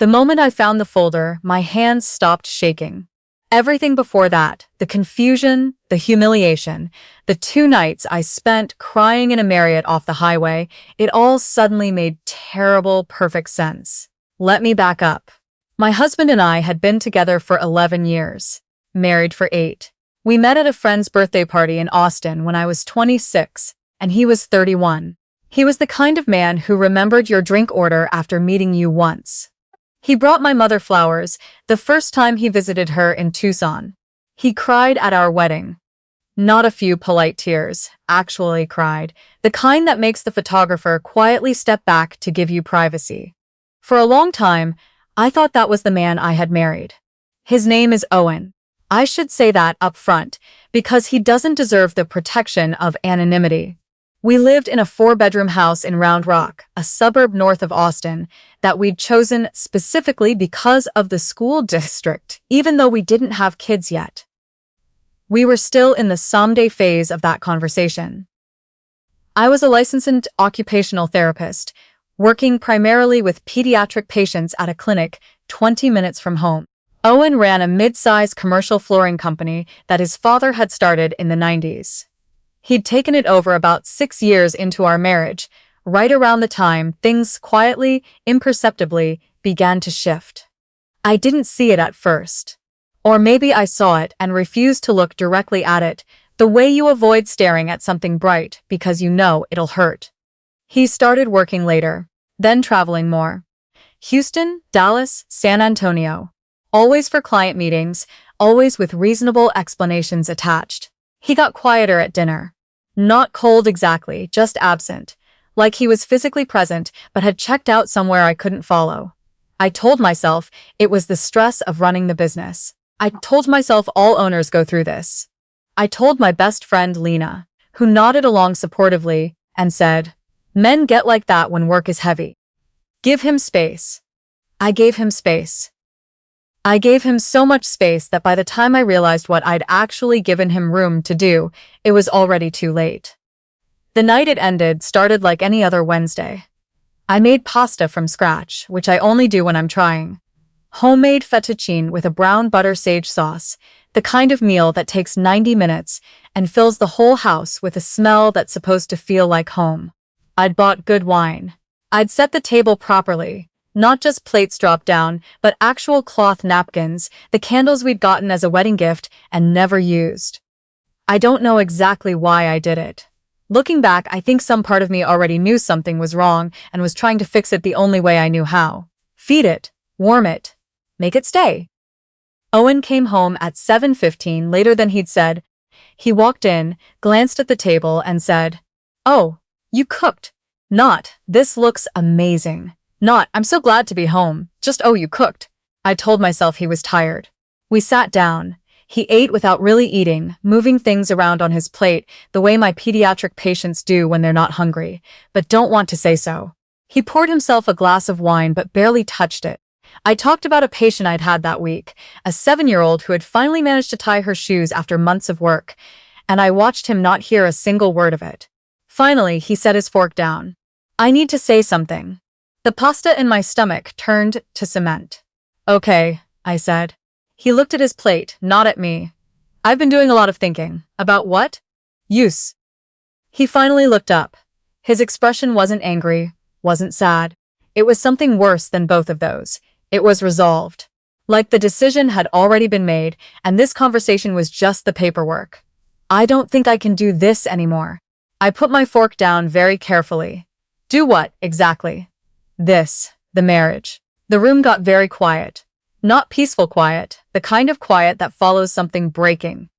The moment I found the folder, my hands stopped shaking. Everything before that, the confusion, the humiliation, the 2 nights I spent crying in a Marriott off the highway, it all suddenly made terrible, perfect sense. Let me back up. My husband and I had been together for 11 years, married for 8. We met at a friend's birthday party in Austin when I was 26, and he was 31. He was the kind of man who remembered your drink order after meeting you once. He brought my mother flowers the first time he visited her in Tucson. He cried at our wedding. Not a few polite tears, actually cried, the kind that makes the photographer quietly step back to give you privacy. For a long time, I thought that was the man I had married. His name is Owen. I should say that up front, because he doesn't deserve the protection of anonymity. We lived in a 4-bedroom house in Round Rock, a suburb north of Austin, that we'd chosen specifically because of the school district, even though we didn't have kids yet. We were still in the someday phase of that conversation. I was a licensed occupational therapist, working primarily with pediatric patients at a clinic 20 minutes from home. Owen ran a mid-sized commercial flooring company that his father had started in the 90s. He'd taken it over about 6 years into our marriage, right around the time things quietly, imperceptibly began to shift. I didn't see it at first. Or maybe I saw it and refused to look directly at it, the way you avoid staring at something bright because you know it'll hurt. He started working later, then traveling more. Houston, Dallas, San Antonio. Always for client meetings, always with reasonable explanations attached. He got quieter at dinner. Not cold exactly, just absent. Like he was physically present, but had checked out somewhere I couldn't follow. I told myself it was the stress of running the business. I told myself all owners go through this. I told my best friend Lena, who nodded along supportively and said, "Men get like that when work is heavy. Give him space." I gave him space. I gave him so much space that by the time I realized what I'd actually given him room to do, it was already too late. The night it ended started like any other Wednesday. I made pasta from scratch, which I only do when I'm trying. Homemade fettuccine with a brown butter sage sauce, the kind of meal that takes 90 minutes and fills the whole house with a smell that's supposed to feel like home. I'd bought good wine. I'd set the table properly. Not just plates dropped down, but actual cloth napkins, the candles we'd gotten as a wedding gift and never used. I don't know exactly why I did it. Looking back, I think some part of me already knew something was wrong and was trying to fix it the only way I knew how. Feed it, warm it, make it stay. Owen came home at 7:15 later than he'd said. He walked in, glanced at the table and said, "Oh, you cooked. Not, this looks amazing. Not, I'm so glad to be home. Just, oh, you cooked." I told myself he was tired. We sat down. He ate without really eating, moving things around on his plate the way my pediatric patients do when they're not hungry, but don't want to say so. He poured himself a glass of wine but barely touched it. I talked about a patient I'd had that week, a 7-year-old who had finally managed to tie her shoes after months of work, and I watched him not hear a single word of it. Finally, he set his fork down. "I need to say something." The pasta in my stomach turned to cement. "Okay," I said. He looked at his plate, not at me. "I've been doing a lot of thinking." "About what?" "Use." He finally looked up. His expression wasn't angry, wasn't sad. It was something worse than both of those. It was resolved. Like the decision had already been made, and this conversation was just the paperwork. "I don't think I can do this anymore." I put my fork down very carefully. "Do what, exactly?" "This, the marriage." The room got very quiet. Not peaceful quiet, the kind of quiet that follows something breaking.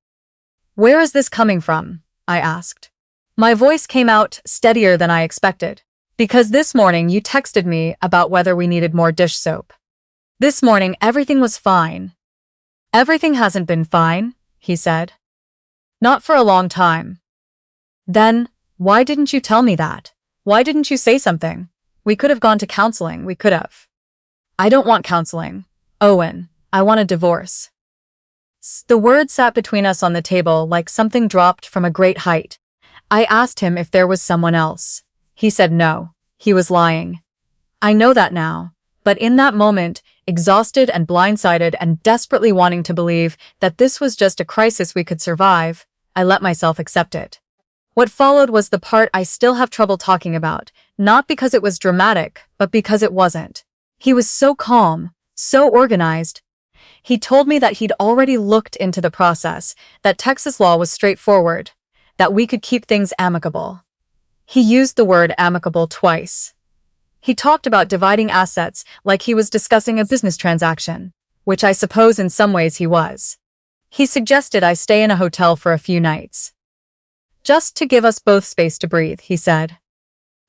"Where is this coming from?" I asked. My voice came out steadier than I expected. "Because this morning you texted me about whether we needed more dish soap. This morning everything was fine." "Everything hasn't been fine," he said. "Not for a long time." "Then, why didn't you tell me that? Why didn't you say something? We could have gone to counseling, we could have." "I don't want counseling, Owen. I want a divorce." The word sat between us on the table like something dropped from a great height. I asked him if there was someone else. He said no. He was lying. I know that now, but in that moment, exhausted and blindsided and desperately wanting to believe that this was just a crisis we could survive. I let myself accept it. What followed was the part I still have trouble talking about, not because it was dramatic, but because it wasn't. He was so calm, so organized. He told me that he'd already looked into the process, that Texas law was straightforward, that we could keep things amicable. He used the word amicable twice. He talked about dividing assets like he was discussing a business transaction, which I suppose in some ways he was. He suggested I stay in a hotel for a few nights. Just to give us both space to breathe, he said.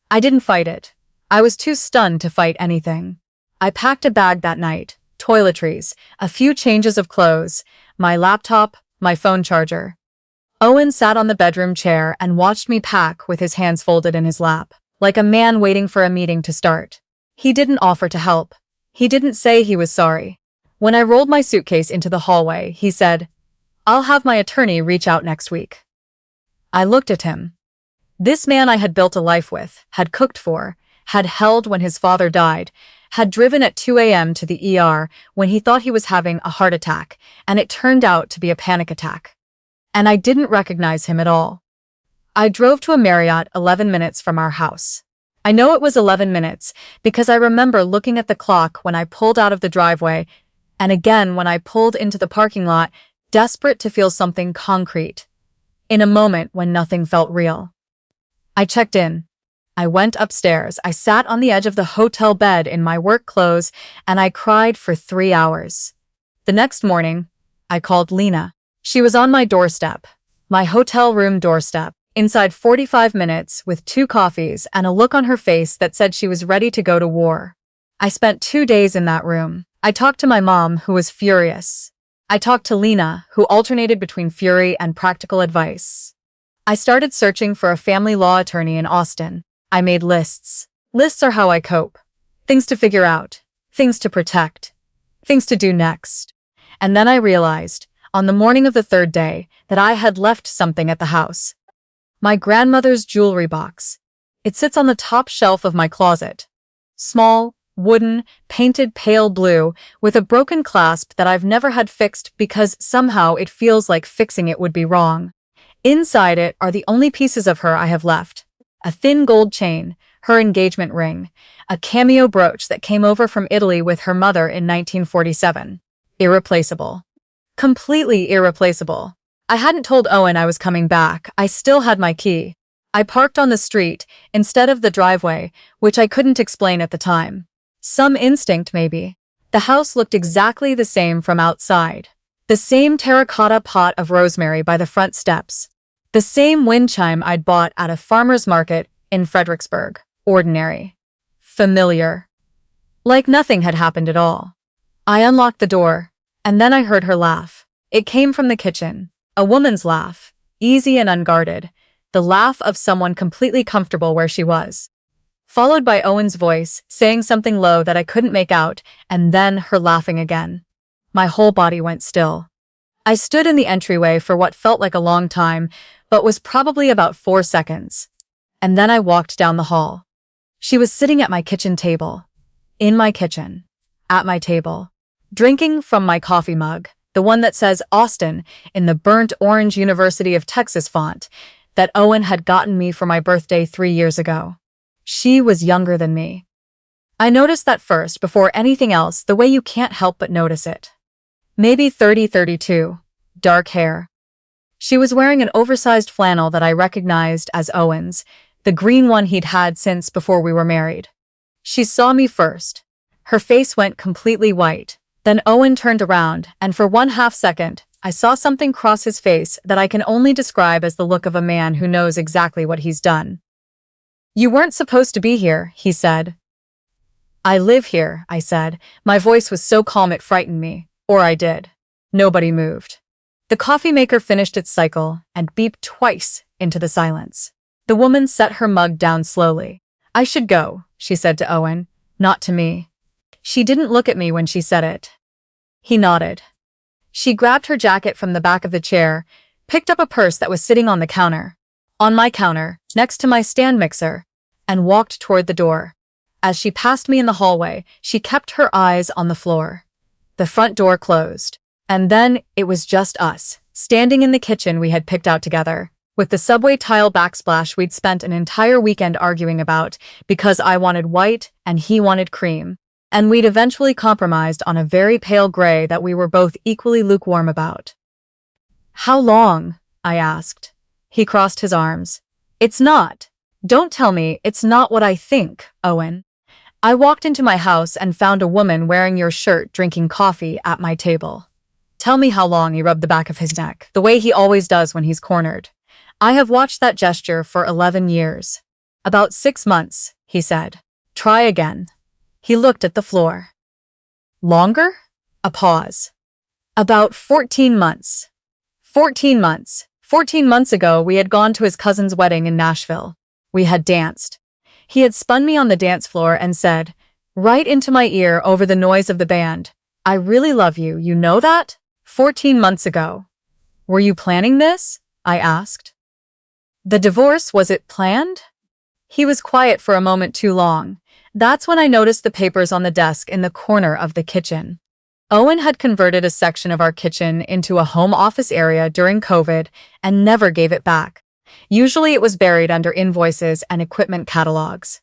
I didn't fight it. I was too stunned to fight anything. I packed a bag that night, toiletries, a few changes of clothes, my laptop, my phone charger. Owen sat on the bedroom chair and watched me pack with his hands folded in his lap, like a man waiting for a meeting to start. He didn't offer to help. He didn't say he was sorry. When I rolled my suitcase into the hallway, he said, "I'll have my attorney reach out next week." I looked at him. This man I had built a life with, had cooked for, had held when his father died, had driven at 2 a.m. to the ER when he thought he was having a heart attack, and it turned out to be a panic attack. And I didn't recognize him at all. I drove to a Marriott 11 minutes from our house. I know it was 11 minutes because I remember looking at the clock when I pulled out of the driveway, and again when I pulled into the parking lot, desperate to feel something concrete. In a moment when nothing felt real. I checked in. I went upstairs. I sat on the edge of the hotel bed in my work clothes, and I cried for 3 hours. The next morning, I called Lena. She was on my doorstep, my hotel room doorstep, inside 45 minutes with 2 coffees and a look on her face that said she was ready to go to war. I spent 2 days in that room. I talked to my mom, who was furious. I talked to Lena, who alternated between fury and practical advice. I started searching for a family law attorney in Austin. I made lists. Lists are how I cope. Things to figure out. Things to protect. Things to do next. And then I realized, on the morning of the 3rd day, that I had left something at the house. My grandmother's jewelry box. It sits on the top shelf of my closet. Small, wooden, painted pale blue, with a broken clasp that I've never had fixed because somehow it feels like fixing it would be wrong. Inside it are the only pieces of her I have left. A thin gold chain, her engagement ring, a cameo brooch that came over from Italy with her mother in 1947. Irreplaceable. Completely irreplaceable. I hadn't told Owen I was coming back. I still had my key. I parked on the street instead of the driveway, which I couldn't explain at the time. Some instinct, maybe. The house looked exactly the same from outside. The same terracotta pot of rosemary by the front steps. The same wind chime I'd bought at a farmer's market in Fredericksburg. Ordinary. Familiar. Like nothing had happened at all. I unlocked the door, and then I heard her laugh. It came from the kitchen. A woman's laugh, easy and unguarded. The laugh of someone completely comfortable where she was. Followed by Owen's voice, saying something low that I couldn't make out, and then her laughing again. My whole body went still. I stood in the entryway for what felt like a long time, but was probably about 4 seconds. And then I walked down the hall. She was sitting at my kitchen table. In my kitchen. At my table. Drinking from my coffee mug, the one that says Austin in the burnt orange University of Texas font that Owen had gotten me for my birthday 3 years ago. She was younger than me. I noticed that first, before anything else, the way you can't help but notice it. Maybe 30, 32. Dark hair. She was wearing an oversized flannel that I recognized as Owen's, the green one he'd had since before we were married. She saw me first. Her face went completely white. Then Owen turned around, and for 1/2 second, I saw something cross his face that I can only describe as the look of a man who knows exactly what he's done. "You weren't supposed to be here," he said. "I live here," I said. My voice was so calm it frightened me. Or I did. Nobody moved. The coffee maker finished its cycle and beeped twice into the silence. The woman set her mug down slowly. "I should go," she said to Owen, not to me. She didn't look at me when she said it. He nodded. She grabbed her jacket from the back of the chair, picked up a purse that was sitting on the counter, next to my stand mixer, and walked toward the door. As she passed me in the hallway, she kept her eyes on the floor. The front door closed. And then it was just us, standing in the kitchen we had picked out together, with the subway tile backsplash we'd spent an entire weekend arguing about because I wanted white and he wanted cream. And we'd eventually compromised on a very pale gray that we were both equally lukewarm about. "How long?" I asked. He crossed his arms. "It's not. Don't tell me it's not what I think, Owen. I walked into my house and found a woman wearing your shirt drinking coffee at my table." "Tell me how long," he rubbed the back of his neck, the way he always does when he's cornered. "I have watched that gesture for 11 years. "About 6 months, he said. "Try again." He looked at the floor. "Longer?" A pause. "About 14 months. 14 months. 14 months ago, we had gone to his cousin's wedding in Nashville. We had danced. He had spun me on the dance floor and said, right into my ear over the noise of the band, 'I really love you, you know that?' 14 months ago. Were you planning this?" I asked. "The divorce, was it planned?" He was quiet for a moment too long. That's when I noticed the papers on the desk in the corner of the kitchen. Owen had converted a section of our kitchen into a home office area during COVID and never gave it back. Usually it was buried under invoices and equipment catalogs.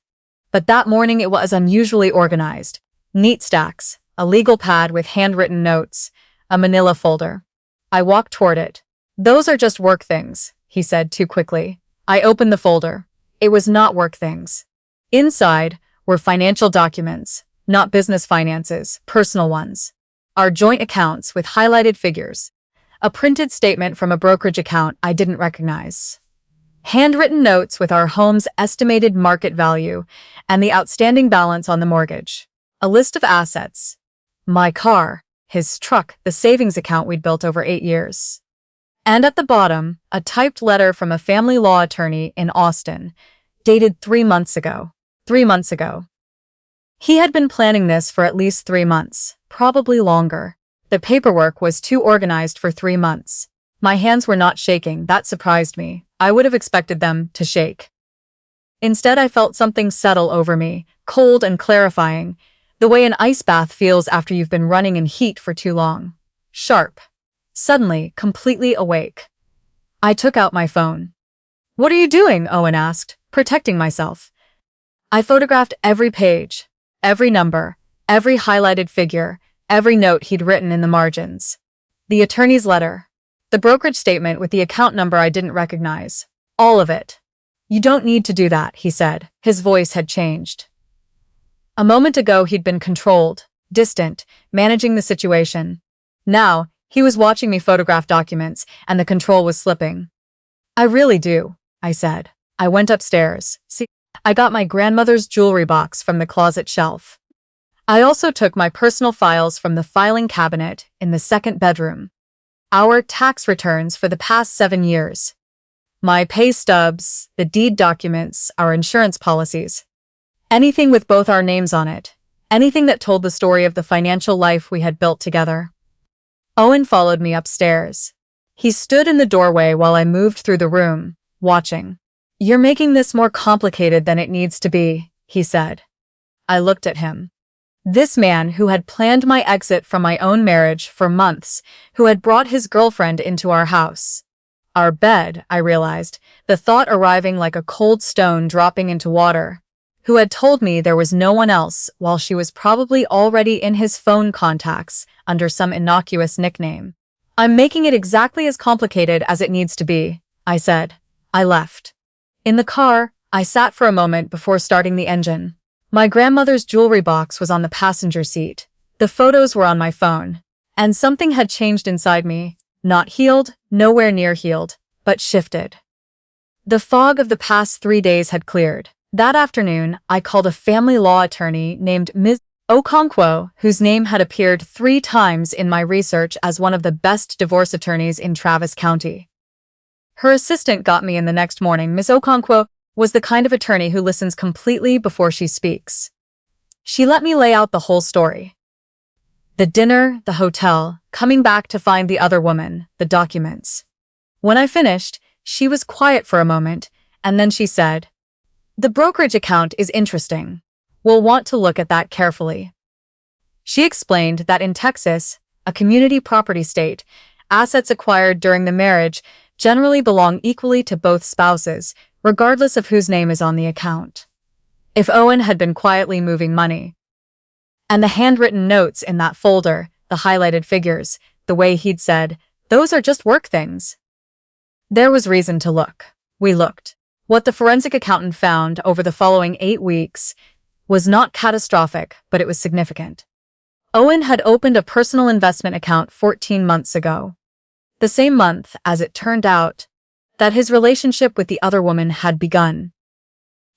But that morning it was unusually organized. Neat stacks, a legal pad with handwritten notes, a manila folder. I walked toward it. "Those are just work things," he said too quickly. I opened the folder. It was not work things. Inside were financial documents, not business finances, personal ones. Our joint accounts with highlighted figures. A printed statement from a brokerage account I didn't recognize. Handwritten notes with our home's estimated market value and the outstanding balance on the mortgage. A list of assets. My car, his truck, the savings account we'd built over 8 years. And at the bottom, a typed letter from a family law attorney in Austin, dated 3 months ago. 3 months ago. He had been planning this for at least 3 months, probably longer. The paperwork was too organized for 3 months. My hands were not shaking, that surprised me. I would have expected them to shake. Instead, I felt something settle over me, cold and clarifying, the way an ice bath feels after you've been running in heat for too long. Sharp. Suddenly, completely awake. I took out my phone. "What are you doing?" Owen asked, protecting myself. I photographed every page, every number, every highlighted figure, every note he'd written in the margins. The attorney's letter. The brokerage statement with the account number I didn't recognize. All of it. "You don't need to do that," he said. His voice had changed. A moment ago he'd been controlled, distant, managing the situation. Now, he was watching me photograph documents, and the control was slipping. "I really do," I said. I went upstairs. See, I got my grandmother's jewelry box from the closet shelf. I also took my personal files from the filing cabinet in the second bedroom. Our tax returns for the past 7 years. My pay stubs, the deed documents, our insurance policies. Anything with both our names on it. Anything that told the story of the financial life we had built together. Owen followed me upstairs. He stood in the doorway while I moved through the room, watching. "You're making this more complicated than it needs to be," he said. I looked at him. This man who had planned my exit from my own marriage for months, who had brought his girlfriend into our house. Our bed, I realized, the thought arriving like a cold stone dropping into water. Who had told me there was no one else while she was probably already in his phone contacts under some innocuous nickname. "I'm making it exactly as complicated as it needs to be," I said. I left. In the car, I sat for a moment before starting the engine. My grandmother's jewelry box was on the passenger seat. The photos were on my phone. And something had changed inside me. Not healed, nowhere near healed, but shifted. The fog of the past 3 days had cleared. That afternoon, I called a family law attorney named Ms. Okonkwo, whose name had appeared 3 times in my research as one of the best divorce attorneys in Travis County. Her assistant got me in the next morning. Ms. Okonkwo was the kind of attorney who listens completely before she speaks. She let me lay out the whole story. The dinner, the hotel, coming back to find the other woman, the documents. When I finished, she was quiet for a moment, and then she said, "The brokerage account is interesting. We'll want to look at that carefully. She explained that in Texas, a community property state, assets acquired during the marriage generally belong equally to both spouses, regardless of whose name is on the account. If Owen had been quietly moving money, and the handwritten notes in that folder, the highlighted figures, the way he'd said, "Those are just work things," there was reason to look. We looked. What the forensic accountant found over the following 8 weeks was not catastrophic, but it was significant. Owen had opened a personal investment account 14 months ago. The same month, as it turned out, that his relationship with the other woman had begun.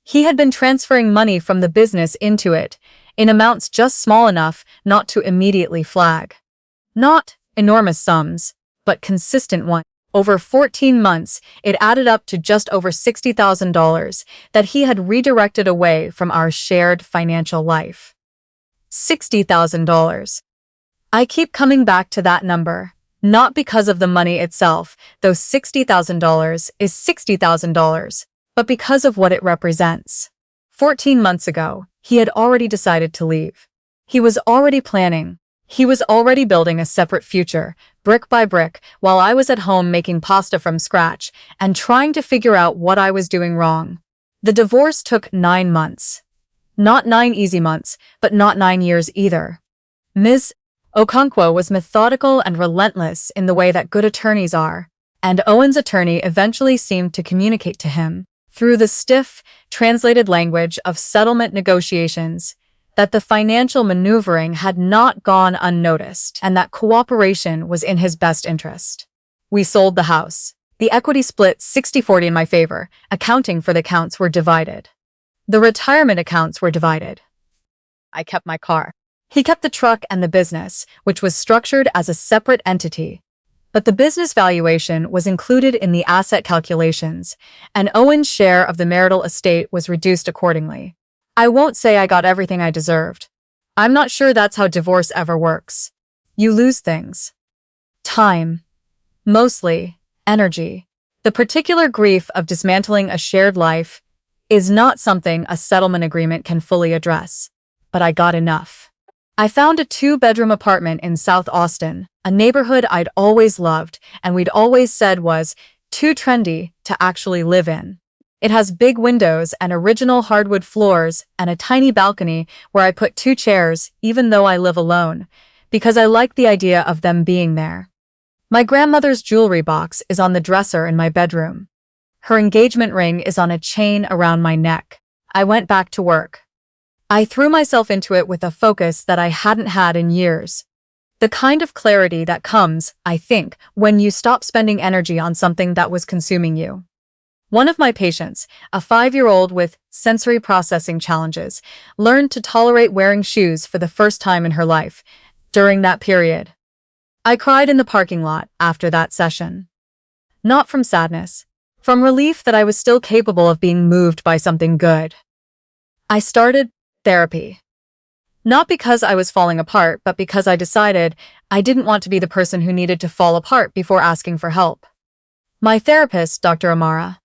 He had been transferring money from the business into it, in amounts just small enough not to immediately flag. Not enormous sums, but consistent ones. Over 14 months, it added up to just over $60,000 that he had redirected away from our shared financial life. $60,000. I keep coming back to that number, not because of the money itself, though $60,000 is $60,000, but because of what it represents. 14 months ago, he had already decided to leave. He was already planning. He was already building a separate future, brick by brick, while I was at home making pasta from scratch and trying to figure out what I was doing wrong. The divorce took 9 months. Not 9 easy months, but not 9 years either. Ms. Okonkwo was methodical and relentless in the way that good attorneys are, and Owen's attorney eventually seemed to communicate to him, through the stiff, translated language of settlement negotiations, that the financial maneuvering had not gone unnoticed and that cooperation was in his best interest. We sold the house. The equity split 60-40 in my favor. Accounting for the accounts were divided. The retirement accounts were divided. I kept my car. He kept the truck and the business, which was structured as a separate entity. But the business valuation was included in the asset calculations, and Owen's share of the marital estate was reduced accordingly. I won't say I got everything I deserved. I'm not sure that's how divorce ever works. You lose things. Time. Mostly, energy. The particular grief of dismantling a shared life is not something a settlement agreement can fully address. But I got enough. I found a 2-bedroom apartment in South Austin, a neighborhood I'd always loved and we'd always said was too trendy to actually live in. It has big windows and original hardwood floors and a tiny balcony where I put 2 chairs, even though I live alone, because I like the idea of them being there. My grandmother's jewelry box is on the dresser in my bedroom. Her engagement ring is on a chain around my neck. I went back to work. I threw myself into it with a focus that I hadn't had in years. The kind of clarity that comes, I think, when you stop spending energy on something that was consuming you. One of my patients, a 5-year-old with sensory processing challenges, learned to tolerate wearing shoes for the first time in her life. During that period, I cried in the parking lot after that session. Not from sadness, from relief that I was still capable of being moved by something good. I started therapy. Not because I was falling apart, but because I decided I didn't want to be the person who needed to fall apart before asking for help. My therapist, Dr. Amara,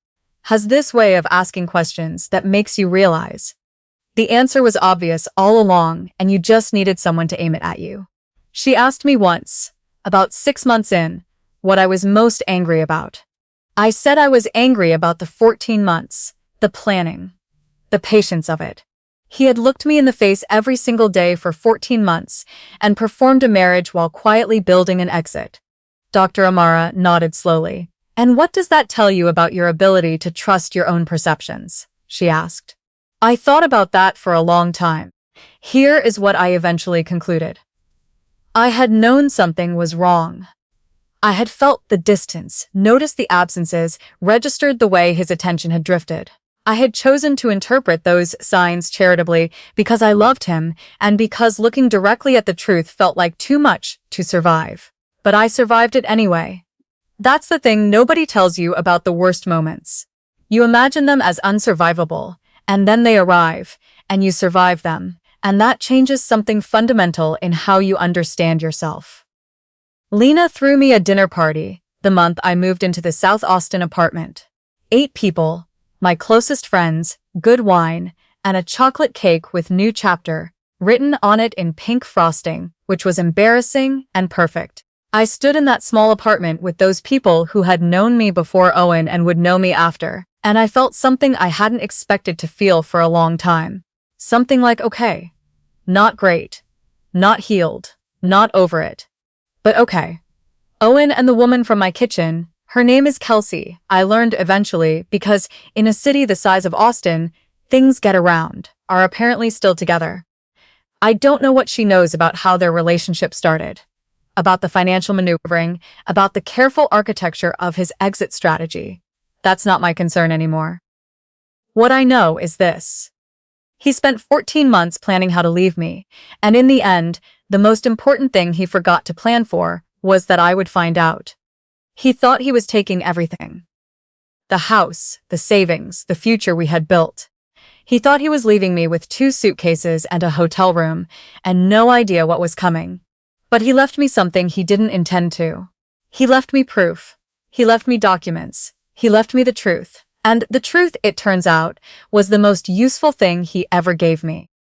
has this way of asking questions that makes you realize the answer was obvious all along and you just needed someone to aim it at you. She asked me once, about 6 months in, what I was most angry about. I said I was angry about the 14 months, the planning, the patience of it. He had looked me in the face every single day for 14 months and performed a marriage while quietly building an exit. Dr. Amara nodded slowly. And what does that tell you about your ability to trust your own perceptions? She asked. I thought about that for a long time. Here is what I eventually concluded. I had known something was wrong. I had felt the distance, noticed the absences, registered the way his attention had drifted. I had chosen to interpret those signs charitably because I loved him and because looking directly at the truth felt like too much to survive. But I survived it anyway. That's the thing nobody tells you about the worst moments. You imagine them as unsurvivable, and then they arrive, and you survive them, and that changes something fundamental in how you understand yourself. Lena threw me a dinner party the month I moved into the South Austin apartment. 8 people, my closest friends, good wine, and a chocolate cake with new chapter written on it in pink frosting, which was embarrassing and perfect. I stood in that small apartment with those people who had known me before Owen and would know me after, and I felt something I hadn't expected to feel for a long time. Something like, okay, not great, not healed, not over it, but okay. Owen and the woman from my kitchen, her name is Kelsey, I learned eventually, because in a city the size of Austin, things get around, are apparently still together. I don't know what she knows about how their relationship started, about the financial maneuvering, about the careful architecture of his exit strategy. That's not my concern anymore. What I know is this. He spent 14 months planning how to leave me, and in the end, the most important thing he forgot to plan for was that I would find out. He thought he was taking everything. The house, the savings, the future we had built. He thought he was leaving me with 2 suitcases and a hotel room, and no idea what was coming. But he left me something he didn't intend to. He left me proof. He left me documents. He left me the truth. And the truth, it turns out, was the most useful thing he ever gave me.